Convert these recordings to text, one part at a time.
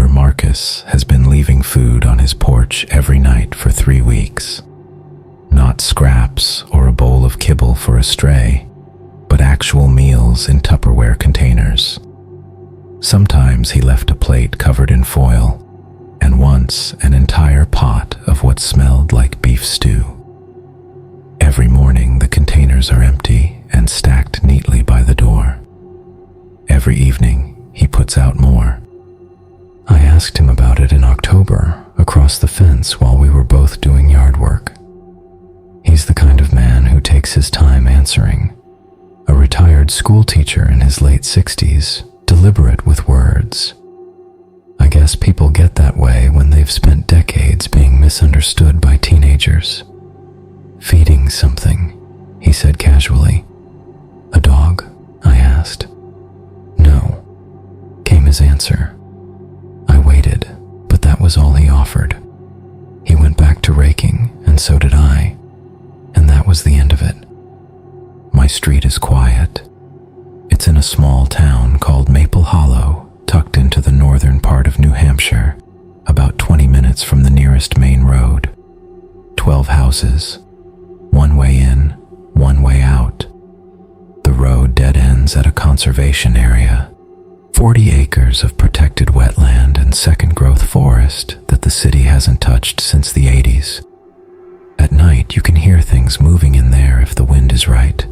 neighbor Marcus has been leaving food on his porch every night for 3 weeks. Not scraps or a bowl of kibble for a stray, but actual meals in Tupperware containers. Sometimes he left a plate covered in foil, and once an entire pot of what smelled like beef stew. Every morning the containers are empty and stacked neatly by the door. Every evening he puts out more. I asked him about it in October across the fence while we were both doing yard work. He's the kind of man who takes his time answering. A retired school teacher in his late 60s, deliberate with words. I guess people get that way when they've spent decades being misunderstood by teenagers. Feeding something, he said casually. A dog? I asked. No, came his answer. I waited, but that was all he offered. He went back to raking, and so did I, and that was the end of it. My street is quiet. It's in a small town called Maple Hollow, tucked into the northern part of New Hampshire, about 20 minutes from the nearest main road. 12 houses, one way in, one way out. The road dead ends at a conservation area, 40 acres of protected wetland and second-growth forest that the city hasn't touched since the 80s. At night, you can hear things moving in there if the wind is right.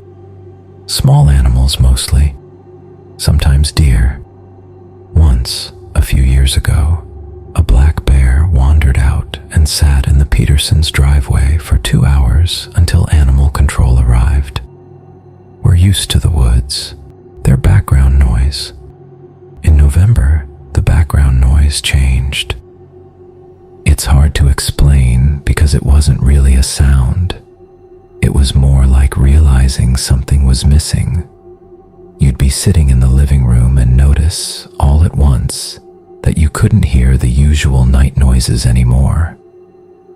Small animals mostly, sometimes deer. Once, a few years ago, a black bear wandered out and sat in the Petersons' driveway for 2 hours until animal control arrived. We're used to the woods, their background noise. In November, the background noise changed. It's hard to explain because it wasn't really a sound. It was more like realizing something was missing. You'd be sitting in the living room and notice, all at once, that you couldn't hear the usual night noises anymore.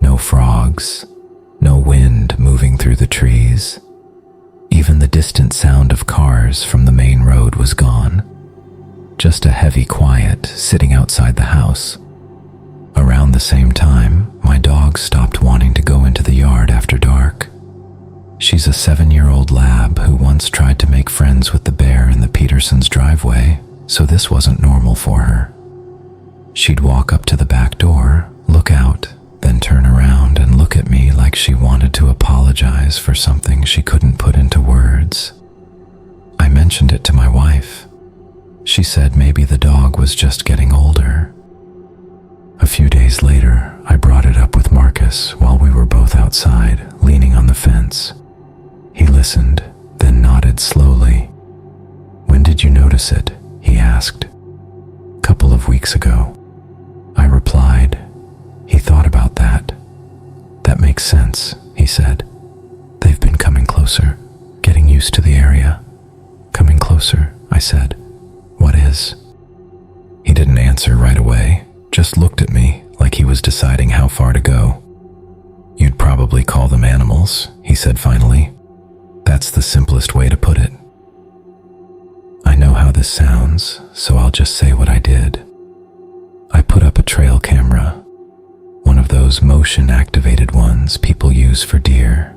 No frogs, no wind moving through the trees. Even the distant sound of cars from the main road was gone. Just a heavy quiet sitting outside the house. Around the same time, my dog stopped wanting to go into the yard after dark. She's a 7-year-old lab who once tried to make friends with the bear in the Petersons' driveway, so this wasn't normal for her. She'd walk up to the back door, look out, then turn around and look at me like she wanted to apologize for something she couldn't put into words. I mentioned it to my wife. She said maybe the dog was just getting older. A few days later, I brought it up with Marcus while we were both outside, leaning on the fence. He listened, then nodded slowly. "When did you notice it?" he asked. "Couple of weeks ago." I replied. He thought about that. "That makes sense," he said. "They've been coming closer, getting used to the area." "Coming closer," I said. "What is?" He didn't answer right away, just looked at me like he was deciding how far to go. "You'd probably call them animals," he said finally. "That's the simplest way to put it." I know how this sounds, so I'll just say what I did. I put up a trail camera, one of those motion-activated ones people use for deer.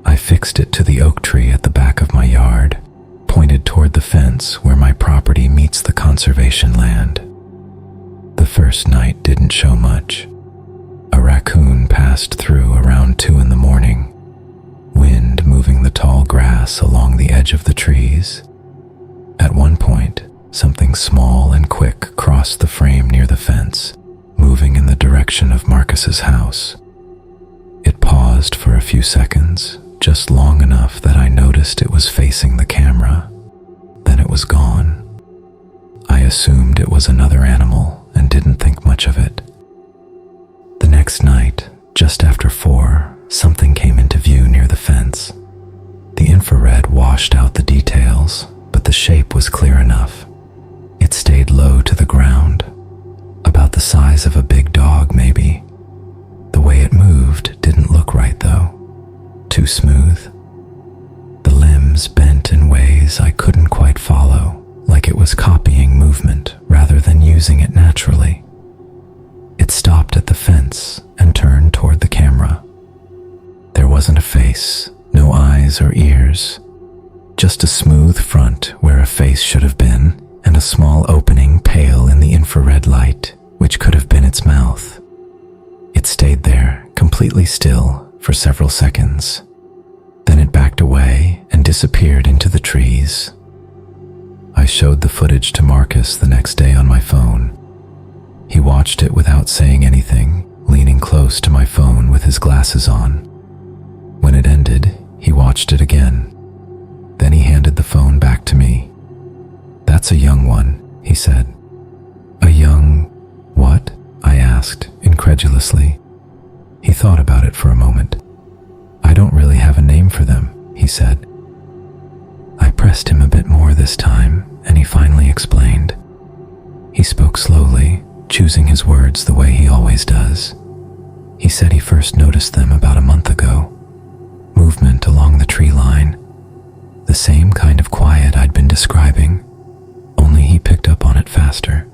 I fixed it to the oak tree at the back of my yard, pointed toward the fence where my property meets the conservation land. The first night didn't show much. A raccoon passed through around 2 in the morning, wind moving the tall grass along the edge of the trees. At one point, something small and quick crossed the frame near the fence, moving in the direction of Marcus's house. It paused for a few seconds, just long enough that I noticed it was facing the camera. Then it was gone. I assumed it was another animal and didn't think much of it. The next night, just after 4, something came into view near the fence. The infrared washed out the details, but the shape was clear enough. It stayed low to the ground, about the size of a big dog maybe. The way it moved didn't look right though. Too smooth. The limbs bent in ways I couldn't quite follow, like it was copying movement rather than using it naturally. the fence and turned toward the camera. There wasn't a face, no eyes or ears, just a smooth front where a face should have been, and a small opening pale in the infrared light, which could have been its mouth. It stayed there, completely still, for several seconds. Then it backed away and disappeared into the trees. I showed the footage to Marcus the next day on my phone. He watched it without saying anything, leaning close to my phone with his glasses on. When it ended, he watched it again. Then he handed the phone back to me. "That's a young one," he said. "A young what?" I asked, incredulously. He thought about it for a moment. "I don't really have a name for them," he said. I pressed him a bit more this time, and he finally explained. He spoke slowly, choosing his words the way he always does. He said he first noticed them about a month ago. Movement along the tree line. The same kind of quiet I'd been describing, only he picked up on it faster.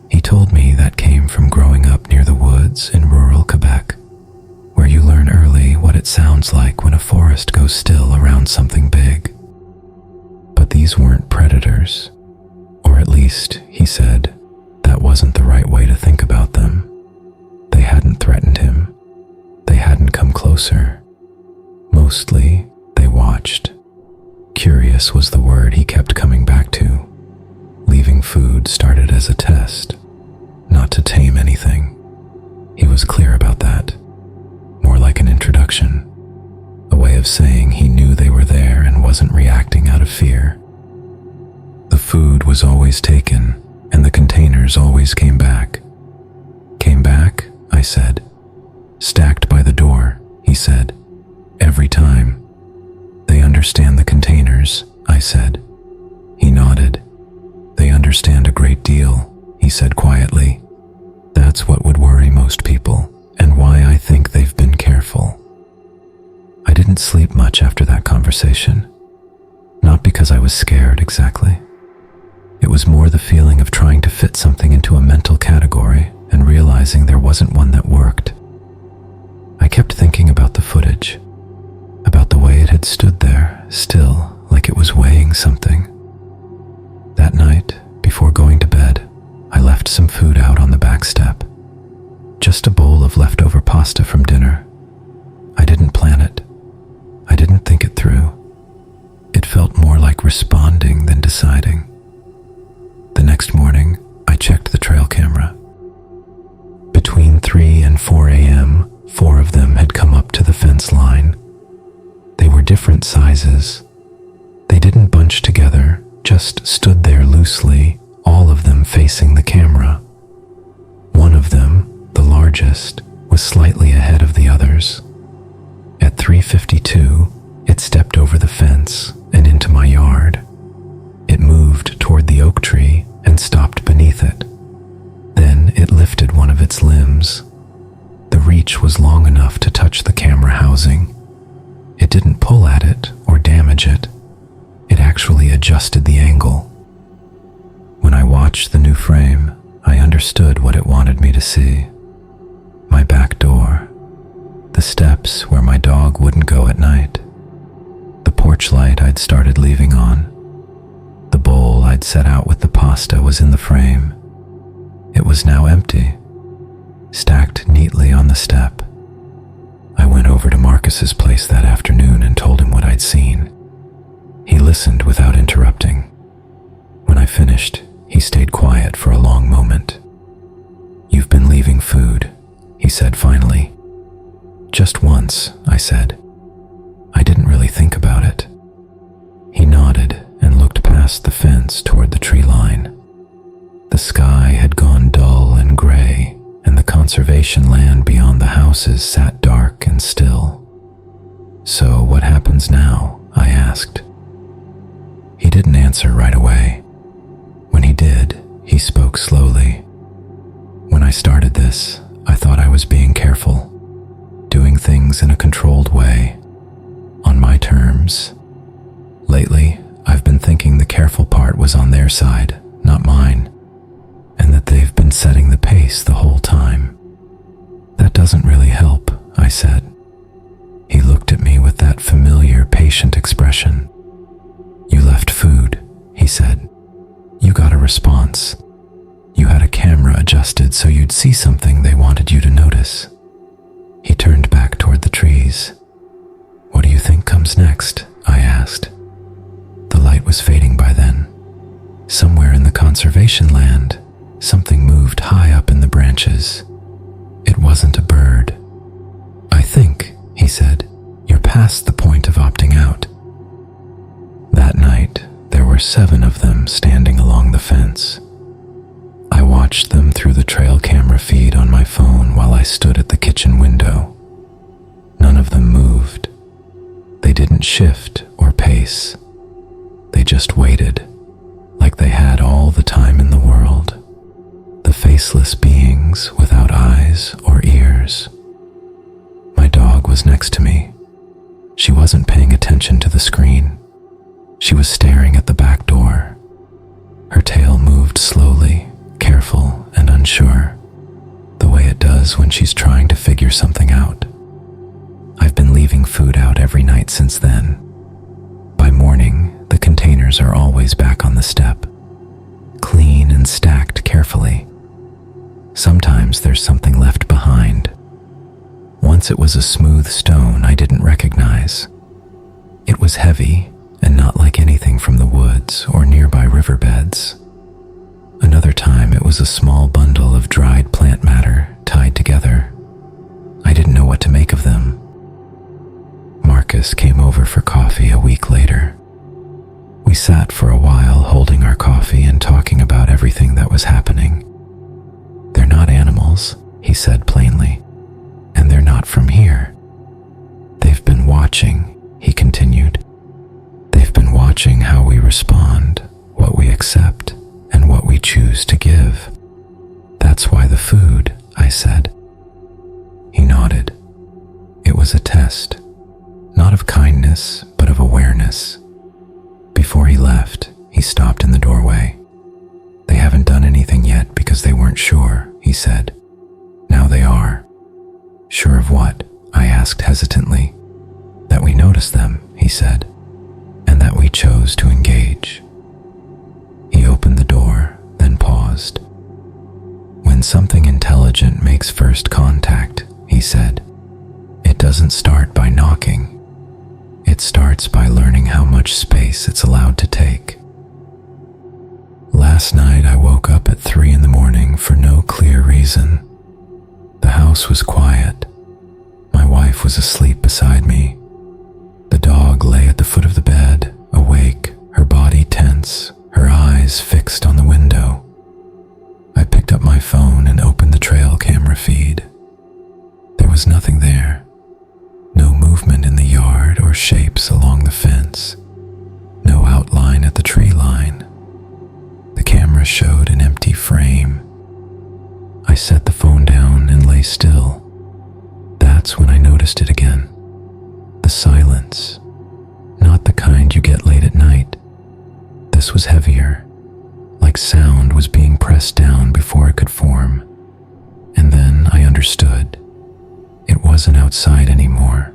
He told me that came from growing up near the woods in rural Quebec, where you learn early what it sounds like when a forest goes still around something big. But these weren't predators, or at least, he said, that wasn't the right way to think about them. They hadn't threatened him. They hadn't come closer. Mostly, they watched. Curious was the word he kept coming back to. Leaving food started as a test, not to tame anything. He was clear about that. More like an introduction, a way of saying he knew they were there and wasn't reacting out of fear. The food was always taken, and the containers always came back. "Came back?" I said. "Stacked by the door," he said. "Every time." "They understand the containers," I said. He nodded. "They understand a great deal," he said quietly. "That's what would worry most people, and why I think they've been careful." I didn't sleep much after that conversation. Not because I was scared exactly. It was more the feeling of trying to fit something into a mental category and realizing there wasn't one that worked. I kept thinking about the footage, about the way it had stood there, still, like it was weighing something. That night, before going to bed, I left some food out on the back step. Just a bowl of leftover pasta from dinner. I didn't plan it. I didn't think it through. It felt more like responding than deciding. The next morning, I checked the trail camera. Between 3 and 4 a.m., 4 of them had come up to the fence line. They were different sizes. They didn't bunch together, just stood there loosely, all of them facing the camera. One of them, the largest, was slightly ahead of the others. At 3:52, it stepped over the fence and into my yard. It moved toward the oak tree and stopped beneath it. Then it lifted one of its limbs. The reach was long enough to touch the camera housing. It didn't pull at it or damage it. It actually adjusted the angle. When I watched the new frame, I understood what it wanted me to see. My back door. The steps where my dog wouldn't go at night. The porch light I'd started leaving on. The bowl I'd set out with the pasta was in the frame. It was now empty, stacked neatly on the step. I went over to Marcus's place that afternoon and told him what I'd seen. He listened without interrupting. When I finished, he stayed quiet for a long moment. "You've been leaving food," he said finally. "Just once," I said. I didn't really think about it. He nodded and looked past the fence toward the tree line. The sky had gone dull and gray, and the conservation land beyond the houses sat dark and still. "So what happens now?" I asked. He didn't answer right away. When he did, he spoke slowly. "When I started this, I thought I was being careful, doing things in a controlled way, on my terms. Lately, I've been thinking the careful part was on their side, not mine, and that they've been setting the pace the whole time. doesn't really help," I said. He looked at me with that familiar, patient expression. "You left food," he said. "You got a response. You had a camera adjusted so you'd see something they wanted you to notice." He turned back toward the trees. "What do you think comes next?" I asked. The light was fading by then. Somewhere in the conservation land, something moved high up in the branches. It wasn't a bird. "I think," he said, "you're past the point of opting out." That night, there were 7 of them standing along the fence. I watched them through the trail camera feed on my phone while I stood at the kitchen window. None of them moved. They didn't shift or pace. They just waited, like they had all the time in the world. The faceless beings without eyes or ears. My dog was next to me. She wasn't paying attention to the screen. She was staring at the back door. Her tail moved slowly, careful and unsure, the way it does when she's trying to figure something out. I've been leaving food out every night since then. By morning, the containers are always back on the step, clean and stacked carefully. Sometimes there's something left behind. Once it was a smooth stone I didn't recognize. It was heavy and not like anything from the woods or nearby riverbeds. Another time it was a small bundle of dried plant matter tied together. I didn't know what to make of them. Marcus came over for coffee a week later. We sat for a while holding our coffee and talking about everything that was happening. "They're not animals," he said plainly, "and they're not from here. They've been watching," he continued. "They've been watching how we respond, what we accept, and what we choose to give. That's why the food," I said. He nodded. It was a test, not of kindness, but of awareness. Before he left, he stopped in the doorway. "They haven't done anything yet because they weren't sure," he said. "Now they are." "Sure of what?" I asked hesitantly. "That we noticed them," he said, "and that we chose to engage." He opened the door, then paused. "When something intelligent makes first contact," he said, "it doesn't start by knocking. It starts by learning how much space it's allowed to take." Last night I woke up at 3 in the morning for no clear reason. The house was quiet. My wife was asleep beside me. The dog lay at the foot of the bed, awake, her body tense, her eyes fixed on the window. I picked up my phone and opened the trail camera feed. There was nothing there. No movement in the yard or shapes along the fence. No outline at the tree line. The camera showed an empty frame. I set the phone down and lay still. That's when I noticed it again. The silence. Not the kind you get late at night. This was heavier, like sound was being pressed down before it could form. And then I understood. It wasn't outside anymore.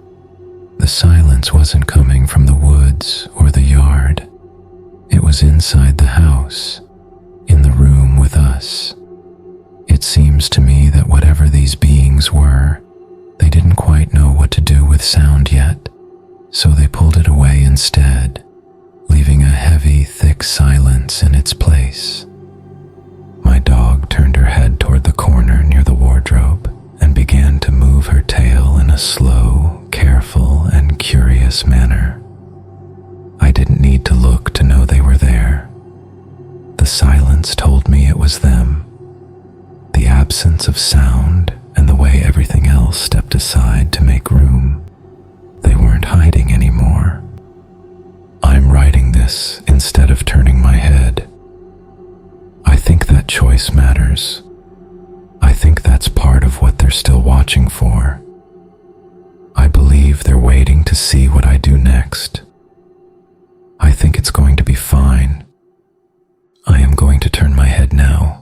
The silence wasn't coming from the woods or the yard. It was inside the house, in the room with us. It seems to me that whatever these beings were, they didn't quite know what to do with sound yet, so they pulled it away instead, leaving a heavy, thick silence in its place. My dog turned her head toward the corner near the wardrobe and began to move her tail in a slow, careful, and curious manner. I didn't need to look to know they were there. The silence told me it was them. The absence of sound and the way everything else stepped aside to make room. They weren't hiding anymore. I'm writing this instead of turning my head. I think that choice matters. I think that's part of what they're still watching for. I believe they're waiting to see what I do next. I think it's going to be fine. I am going to turn my head now.